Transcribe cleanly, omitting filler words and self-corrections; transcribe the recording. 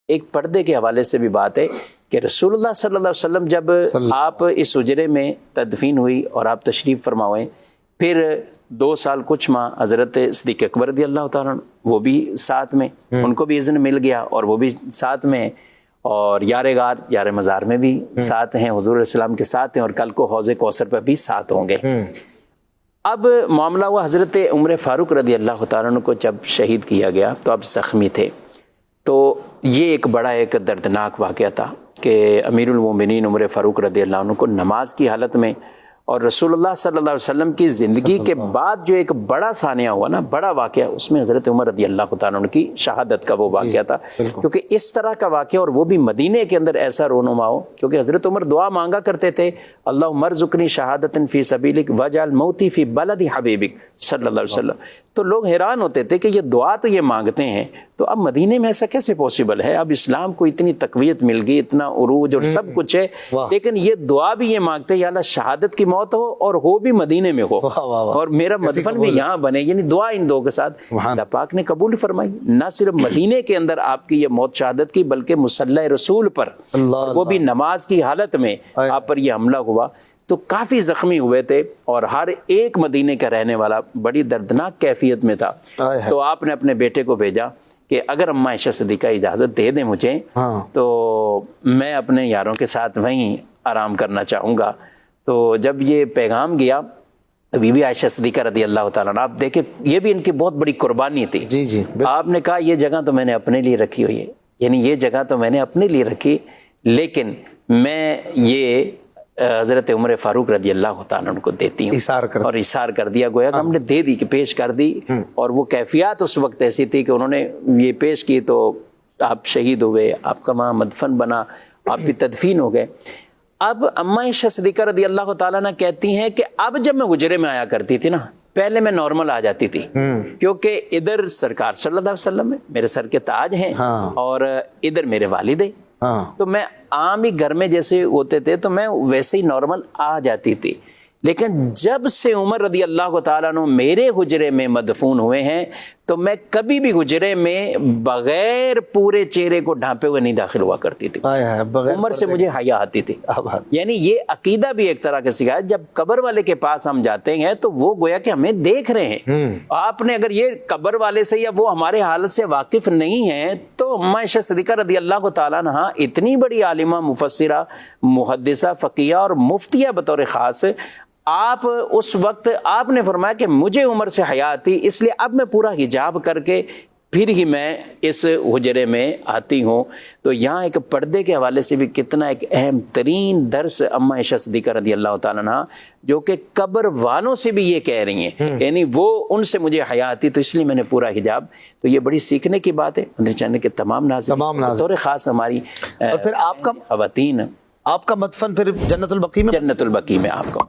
ایک پردے کے حوالے سے بھی بات ہے کہ رسول اللہ صلی اللہ علیہ وسلم جب آپ اس حجرے میں تدفین ہوئی اور آپ تشریف فرما ہوئے، پھر 2 سال کچھ ماہ حضرت صدیق اکبر رضی اللہ تعالیٰ عنہ وہ بھی ساتھ میں، ان کو بھی اذن مل گیا اور وہ بھی ساتھ میں ہیں، اور یار غار یار مزار میں بھی ساتھ ہیں، حضور علیہ السلام کے ساتھ ہیں، اور کل کو حوض کوثر پہ بھی ساتھ ہوں گے۔ اب معاملہ ہوا حضرت عمر فاروق رضی اللہ تعالیٰ عنہ کو جب شہید کیا گیا تو اب زخمی تھے، تو یہ ایک بڑا ایک دردناک واقعہ تھا کہ امیر المومنین عمر فاروق رضی اللہ عنہ کو نماز کی حالت میں، اور رسول اللہ صلی اللہ علیہ وسلم کی زندگی کے بعد جو ایک بڑا سانحہ ہوا نا، بڑا واقعہ، اس میں حضرت عمر رضی اللہ تعالیٰ عنہ کی شہادت کا وہ واقعہ تھا، کیونکہ اس طرح کا واقعہ اور وہ بھی مدینے کے اندر ایسا رونما ہو، کیونکہ حضرت عمر دعا مانگا کرتے تھے، اللہم ارزقنی شہادۃ فی سبیلک واجعل موتی فی بلد حبیبک صلی اللہ علیہ وسلم۔ تو لوگ حیران ہوتے تھے کہ یہ دعا تو یہ مانگتے ہیں، تو اب مدینے میں ایسا کیسے پاسبل ہے؟ اب اسلام کو اتنی تقویت مل گئی، اتنا عروج اور سب کچھ ہے، لیکن یہ دعا بھی یہ مانگتے ہیں یا اللہ شہادت کی موت ہو اور ہو بھی مدینے میں ہو اور میرا مدفن بھی یہاں بنے، یعنی دعا ان دو کے ساتھ اللہ پاک نے قبول فرمائی۔ نہ صرف مدینے کے اندر آپ کی یہ موت شہادت کی، بلکہ مصلی رسول پر، وہ بھی نماز کی حالت میں آپ پر یہ حملہ ہوا، تو کافی زخمی ہوئے تھے، اور ہر ایک مدینے کا رہنے والا بڑی دردناک کیفیت میں تھا۔ تو آپ نے اپنے بیٹے کو بھیجا کہ اگر اماں عائشہ صدیقہ اجازت دے دیں مجھے تو میں اپنے یاروں کے ساتھ وہیں آرام کرنا چاہوں گا۔ تو جب یہ پیغام گیا بی بی عائشہ صدیقہ رضی اللہ تعالیٰ عنہ، آپ دیکھیں یہ بھی ان کی بہت بڑی قربانی تھی۔ آپ نے کہا یہ جگہ تو میں نے اپنے لیے رکھی ہوئی ہے، یعنی یہ جگہ تو میں نے اپنے لیے رکھی، لیکن میں یہ حضرت عمر فاروق رضی اللہ تعالیٰ عنہ کو دیتی ہوں، اور اثار کر دیا، گویا کہ ہم نے دے دی، کہ پیش کر دی، اور وہ کیفیات اس وقت ایسی تھی کہ انہوں نے یہ پیش کی تو آپ شہید ہوئے، آپ کا وہاں مدفن بنا، آپ بھی تدفین ہو گئے۔ اب اماں عائشہ صدیقہ رضی اللہ تعالیٰ عنہ کہتی ہیں کہ اب جب میں حجرے میں آیا کرتی تھی نا، پہلے میں نارمل آ جاتی تھی، کیونکہ ادھر سرکار صلی اللہ علیہ وسلم ہے، میرے سر کے تاج ہیں، اور ادھر میرے والد ہیں، تو میں عام ہی گھر میں جیسے ہوتے تھے تو میں ویسے ہی نارمل آ جاتی تھی۔ لیکن جب سے عمر رضی اللہ تعالیٰ عنہ میرے حجرے میں مدفون ہوئے ہیں تو میں کبھی بھی حجرے میں بغیر پورے چہرے کو ڈھانپے ہوئے نہیں داخل ہوا کرتی تھی، عمر سے مجھے حیا آتی تھی۔ یعنی یہ عقیدہ بھی ایک طرح کا سکھایا، جب قبر والے کے پاس ہم جاتے ہیں تو وہ گویا کہ ہمیں دیکھ رہے ہیں، آپ نے اگر یہ قبر والے سے یا وہ ہمارے حالت سے واقف نہیں ہیں تو اماں عائشہ صدیقہ رضی اللہ تعالیٰ عنہ اتنی بڑی عالمہ، مفسرہ، محدثہ، فقیہ اور مفتیہ بطور خاص، آپ اس وقت آپ نے فرمایا کہ مجھے عمر سے حیا آتی، اس لیے اب میں پورا حجاب کر کے پھر ہی میں اس حجرے میں آتی ہوں۔ تو یہاں ایک پردے کے حوالے سے بھی کتنا ایک اہم ترین درس اماں عائشہ صدیقہ رضی اللہ تعالیٰ عنہ، جو کہ قبر والوں سے بھی یہ کہہ رہی ہیں، یعنی وہ ان سے مجھے حیا آتی تو اس لیے میں نے پورا حجاب۔ تو یہ بڑی سیکھنے کی بات ہے مدنی چینل کے تمام ناظرین، بطور خاص ہماری اور پھر آپ کا خواتین، آپ کا مدفن پھر جنت البقیع میں، جنت البقیع میں آپ کا